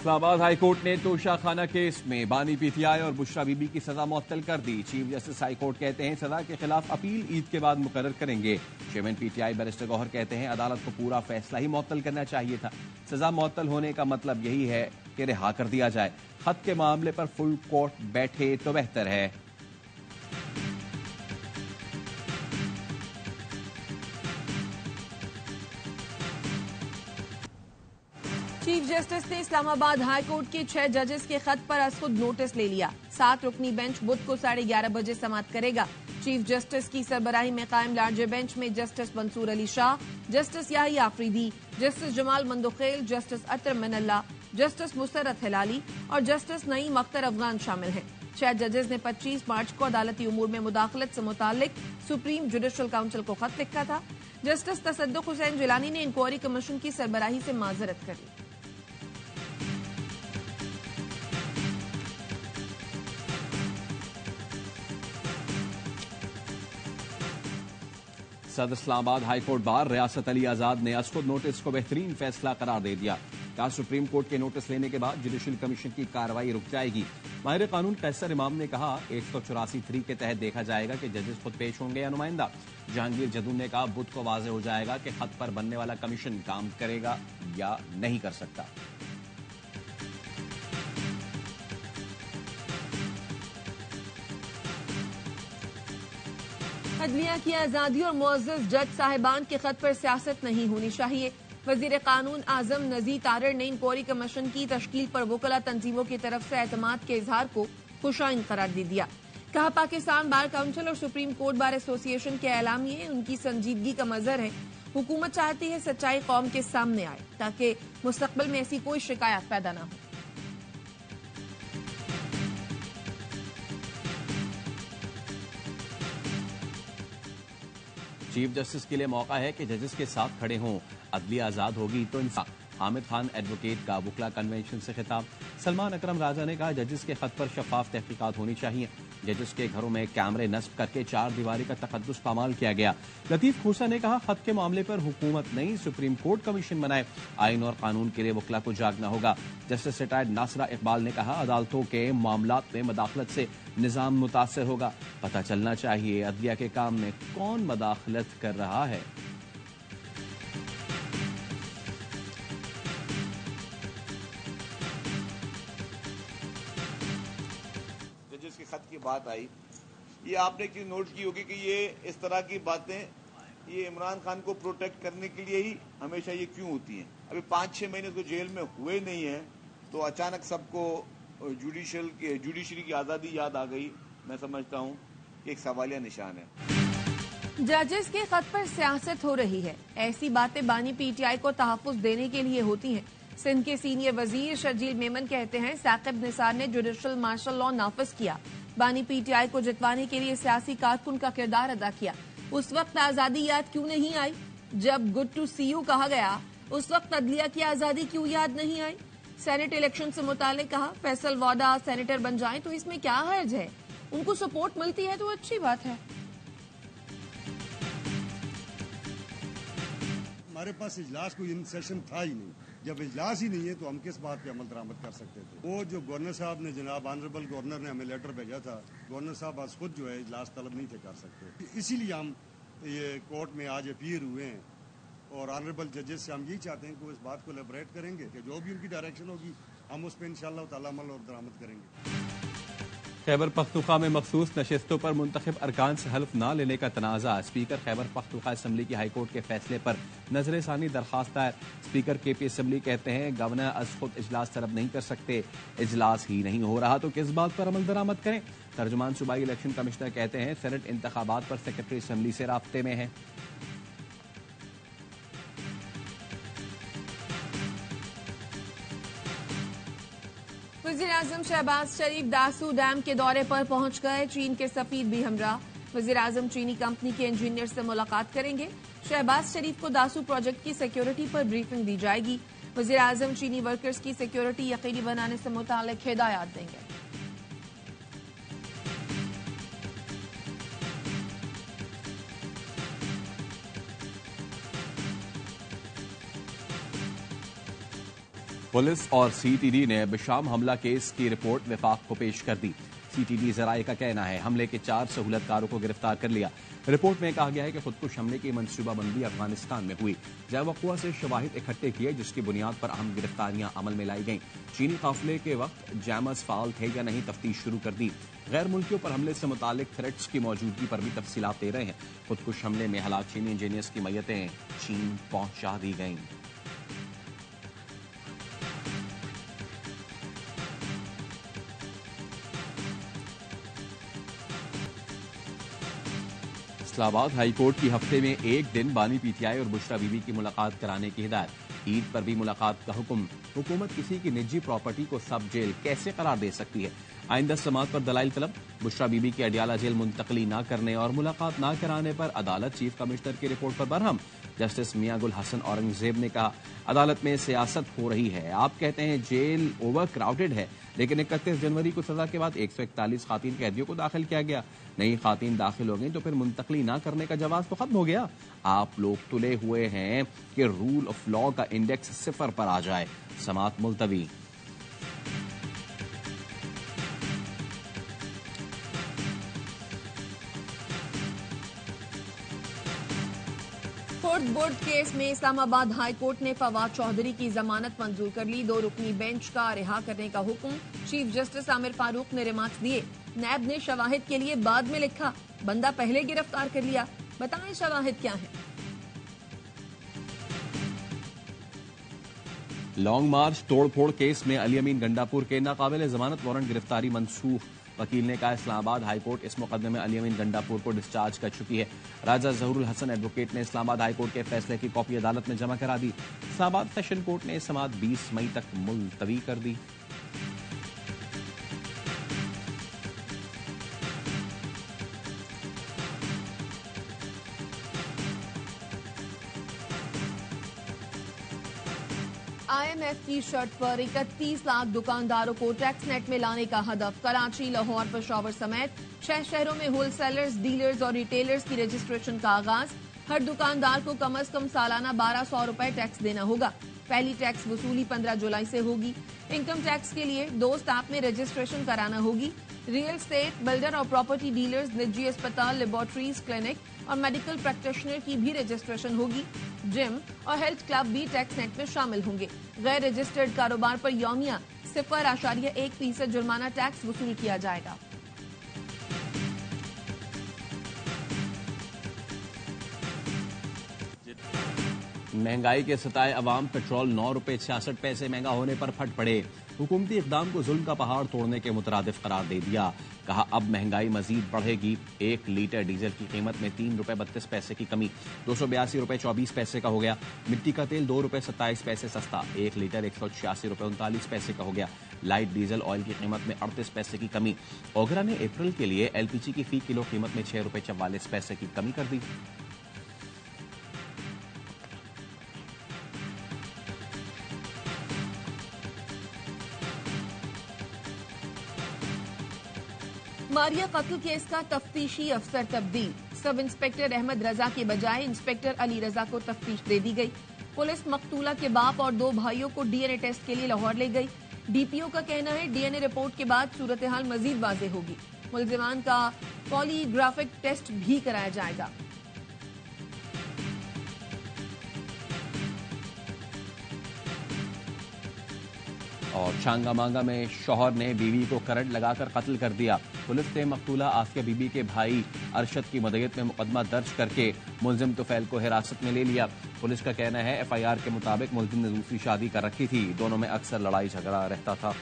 Islamabad high court ने तोशा खाना case में बानी पीटीआई और बुशरा बीबी की सजा मुअत्तल कर दी। चीफ जस्टिस हाई कोर्ट कहते हैं सजा के खिलाफ अपील ईद के बाद मुकर्रर करेंगे। चेयरमैन पीटीआई बैरिस्टर गौहर कहते हैं अदालत को पूरा फैसला ही मुअत्तल करना चाहिए था। सजा मुअत्तल होने का मतलब यही है कि रिहा कर दिया जाए। खत के मामले पर फुल कोर्ट बैठे तो बेहतर है। चीफ जस्टिस ने इस्लामाबाद हाई कोर्ट के 6 जजेस के खत पर अज़खुद नोटिस ले लिया। 7 रुकनी बेंच बुध को 11:30 बजे समाप्त करेगा। चीफ जस्टिस की सरबराही में कायम लार्जर बेंच में justice Mansoor Ali Shah, justice Yahya Afridi, justice Jamal Mandokhel, justice Athar Minallah, justice Musarrat Hilali और जस्टिस नईम अख्तर अफगान शामिल हैं। 6 जजेस ने 25 मार्च को अदालती उमूर में मुदाखलत से मुतालिक सुप्रीम जुडिशल काउंसिल को खत लिखा था। जस्टिस तसद्दुक हुसैन जिलानी ने इंक्वायरी कमीशन की सरबराही से माजरत कर ली। सदर इस्लामाबाद हाई कोर्ट बार रियासत अली आजाद ने अज़खुद नोटिस को बेहतरीन फैसला करार दे दिया। कहा सुप्रीम कोर्ट के नोटिस लेने के बाद जुडिशल कमीशन की कार्रवाई रुक जाएगी। माहिर कानून कैसर इमाम ने कहा 184(3) के तहत देखा जाएगा कि जजेस खुद पेश होंगे या नुमाइंदा। जहांगीर जदून ने कहा बुध को वाज़ेह हो जाएगा कि खत पर बनने वाला कमीशन काम करेगा या नहीं कर सकता। अदलिया की आजादी और मुअज़्ज़ज़ जज साहिबान के खत पर सियासत नहीं होनी चाहिए। वजीर कानून आजम नज़ीर तारड़ ने इंक्वायरी कमीशन की तश्कील पर वकला तंजीमों की तरफ से एतमाद के इजहार को खुशाइन करार दे दिया। कहा पाकिस्तान बार काउंसिल और सुप्रीम कोर्ट बार एसोसिएशन के एलामिये उनकी संजीदगी का मजहर है। हुकूमत चाहती है सच्चाई कौम के सामने आए ताकि मुस्तकबिल में ऐसी कोई शिकायत पैदा न हो। चीफ जस्टिस के लिए मौका है कि जजेस के साथ खड़े हों। अदलिया आजाद होगी तो इंसाफ। हामिद खान एडवोकेट का वकला कन्वेंशन से खिताब। सलमान अकरम राजा ने कहा जजेस के खत पर शफाफ तहकीकात होनी चाहिए। जजेस के घरों में कैमरे नस्ब करके 4 दीवारी का तकद्दुस पामाल किया गया। लतीफ खूसा ने कहा खत के मामले पर हुकूमत नहीं सुप्रीम कोर्ट कमीशन बनाए। आइन और कानून के लिए वकला को जागना होगा। जस्टिस रिटायर्ड नासरा इकबाल ने कहा अदालतों के मामलात में मदाखलत से निजाम मुतासर होगा। पता चलना चाहिए अदलिया के काम में कौन मदाखलत कर रहा है। जजेस के खत की बात आई, ये आपने क्यों नोट की होगी कि ये इस तरह की बातें ये इमरान खान को प्रोटेक्ट करने के लिए ही हमेशा ये क्यों होती हैं। अभी 5-6 महीने तो जेल में हुए नहीं है तो अचानक सबको जुडिशरी की आज़ादी याद आ गई। मैं समझता हूँ कि एक सवालिया निशान है। जजेस के खत पर सियासत हो रही है। ऐसी बातें बानी पीटीआई को तहफ़्फ़ुज़ देने के लिए होती हैं। सिंध के सीनियर वजीर शर्जील मेमन कहते हैं साकिब निसार ने जुडिशल मार्शल लॉ नाफिज किया। बानी पीटीआई को जितवाने के लिए सियासी कारकुन का किरदार अदा किया। उस वक्त आजादी याद क्यों नहीं आई जब गुड टू सी यू कहा गया? उस वक्त अदलिया की आजादी क्यों याद नहीं आई? सेनेट इलेक्शन से मुतालिक कहा फैसल वादा सेनेटर बन जाएं तो इसमें क्या हर्ज है? उनको सपोर्ट मिलती है तो अच्छी बात है। हमारे पास इजलास कोई इन सेशन था ही नहीं। जब इजलास ही नहीं है तो हम किस बात पे अमल दरामद कर सकते थे? वो जो गवर्नर साहब ने जनाब ऑनरेबल गवर्नर ने हमें लेटर भेजा था, गवर्नर साहब आज खुद जो है इजलास तलब नहीं थे कर सकते। इसीलिए हम ये कोर्ट में आज अपीयर हुए हैं और ऑनरेबल जजेस से हम यही चाहते हैं कि वो इस बात को एलेबोरेट करेंगे कि जो भी उनकी डायरेक्शन होगी हम उस पर इंशाअल्लाह ताला अमल और दरामद करेंगे। खैबर पख्तूनख्वा में मखसूस नशिस्तों पर मुंतखब अरकान से हल्फ न लेने का तनाज़ा। स्पीकर खैबर पख्तूनख्वा असम्बली की हाईकोर्ट के फैसले पर नजर सानी दरखास्त दायर। स्पीकर केपी असम्बली कहते हैं गवर्नर अज़खुद इजलास तलब नहीं कर सकते। इजलास ही नहीं हो रहा तो किस बात पर अमल दरामद करें? तर्जुमान सूबाई इलेक्शन कमिश्नर कहते हैं सेनेट इंतखाबात पर सेक्रेटरी असम्बली से राब्ते में है। वज़ीर आज़म शहबाज शरीफ दासू डैम के दौरे पर पहुंच गए। चीन के सफीर भी हमरा। वज़ीर आज़म चीनी कंपनी के इंजीनियर से मुलाकात करेंगे। शहबाज शरीफ को दासू प्रोजेक्ट की सिक्योरिटी पर ब्रीफिंग दी जाएगी। वज़ीर आज़म चीनी वर्कर्स की सिक्योरिटी यकीनी बनाने से मुतालिक हिदायत देंगे। पुलिस और सीटीडी ने बिशाम हमला केस की रिपोर्ट विफाक को पेश कर दी। सीटीडी जराये का कहना है हमले के 4 सहूलतकारों को गिरफ्तार कर लिया। रिपोर्ट में कहा गया है कि खुदकुश हमले की मंसूबाबंदी अफगानिस्तान में हुई। जैवकुआ से शवाहिद इकट्ठे किए जिसकी बुनियाद पर अहम गिरफ्तारियां अमल में लाई गईं। चीनी काफिले के वक्त जैमर्स फाल थे या नहीं, तफ्तीश शुरू कर दी। गैर मुल्कियों पर हमले से मुतालिक थ्रेट्स की मौजूदगी पर भी तफसीलात दे रहे हैं। खुदकुश हमले में हलाक चीनी इंजीनियर्स की मैयतें चीन पहुंचा दी गईं। इस्लामाबाद हाईकोर्ट की हफ्ते में एक दिन बानी पीटीआई और बुशरा बीबी की मुलाकात कराने की हिदायत। ईद पर भी मुलाकात का हुक्म। हुकूमत किसी की निजी प्रॉपर्टी को सब जेल कैसे करार दे सकती है? आइंदा समात पर दलाइल तलब। बुशरा बीबी की अडियाला जेल मुंतकली न करने और मुलाकात न कराने पर अदालत चीफ कमिश्नर की रिपोर्ट पर बरहम। जस्टिस मियां गुल हसन औरंगजेब ने कहा अदालत में सियासत हो रही है। आप कहते हैं जेल ओवर क्राउडेड है, लेकिन 31 जनवरी को सजा के बाद 141 खातीन कैदियों को दाखिल किया गया। नई खातीन दाखिल हो गई तो फिर मुंतकली ना करने का जवाब तो खत्म हो गया। आप लोग तुले हुए हैं कि रूल ऑफ लॉ का इंडेक्स 0 पर आ जाए। समात मुलतवी। फोर्थ बोर्ड केस में इस्लामाबाद हाई कोर्ट ने फवाद चौधरी की जमानत मंजूर कर ली। 2 रुकनी बेंच का रिहा करने का हुक्म। चीफ जस्टिस आमिर फारूक ने रिमार्क्स दिए। नैब ने शवाहिद के लिए बाद में लिखा, बंदा पहले गिरफ्तार कर लिया। बताएं शवाहिद क्या है? लॉन्ग मार्च तोड़फोड़ केस में अली अमीन गंडापुर के नाकाबिल जमानत वारंट गिरफ्तारी मनसूख। वकील ने कहा इस्लामाबाद हाईकोर्ट इस मुकदमे में अली अमीन गंडापुर को डिस्चार्ज कर चुकी है। राजा जहूरुल हसन एडवोकेट ने इस्लामाबाद हाईकोर्ट के फैसले की कॉपी अदालत में जमा करा दी। इस्लामाबाद सेशन कोर्ट ने समात 20 मई तक मुलतवी कर दी। IMF की शर्त पर 31 लाख दुकानदारों को टैक्स नेट में लाने का हदफ। कराची, लाहौर, पेशावर समेत 6 शहरों में होलसेलर्स, डीलर्स और रिटेलर्स की रजिस्ट्रेशन का आगाज। हर दुकानदार को कम से कम सालाना 1200 रुपए टैक्स देना होगा। पहली टैक्स वसूली 15 जुलाई से होगी। इनकम टैक्स के लिए 2 स्टैप में रजिस्ट्रेशन कराना होगी। रियल एस्टेट, बिल्डर और प्रॉपर्टी डीलर्स, निजी अस्पताल, लेबोरेटरीज, क्लिनिक और मेडिकल प्रैक्टिशनर की भी रजिस्ट्रेशन होगी। जिम और हेल्थ क्लब भी टैक्स नेट में शामिल होंगे। गैर रजिस्टर्ड कारोबार पर यौमिया 0.1% जुर्माना टैक्स वसूल किया जाएगा। महंगाई के सताए अवाम पेट्रोल 9 रुपए 66 पैसे महंगा होने पर फट पड़े। हुकूमती इकदाम को जुल्म का पहाड़ तोड़ने के मुतरादिफ करार दे दिया। कहा अब महंगाई मजीद बढ़ेगी। 1 लीटर डीजल की कीमत में 3 रुपए 32 पैसे की कमी, 282 रुपए 24 पैसे का हो गया। मिट्टी का तेल 2 रुपए 27 पैसे सस्ता, 1 लीटर 186 रुपए 39 पैसे का हो गया। लाइट डीजल ऑयल की कीमत में 38 पैसे की कमी। ओगरा ने अप्रैल के लिए LPG की फी किलो कीमत में 6 रुपए 44 पैसे की कमी कर दी। मारिया कत्ल केस का तफ्तीशी अफसर तब्दील। सब इंस्पेक्टर अहमद रजा के बजाय इंस्पेक्टर अली रजा को तफ्तीश दे दी गई। पुलिस मकतूला के बाप और 2 भाइयों को DNA टेस्ट के लिए लाहौर ले गई। DPO का कहना है DNA रिपोर्ट के बाद सूरत हाल मजीद वाज़ेह होगी। मुलजिमान का पॉलीग्राफिक टेस्ट भी कराया जाएगा। और छांगा मांगा में शौहर ने बीवी को करंट लगाकर कत्ल कर दिया। पुलिस ने मकतूला आसिया बीबी के भाई अरशद की मदयत में मुकदमा दर्ज करके मुलजिम तुफैल को हिरासत में ले लिया। पुलिस का कहना है FIR के मुताबिक मुलजिम ने दूसरी शादी कर रखी थी। दोनों में अक्सर लड़ाई झगड़ा रहता था।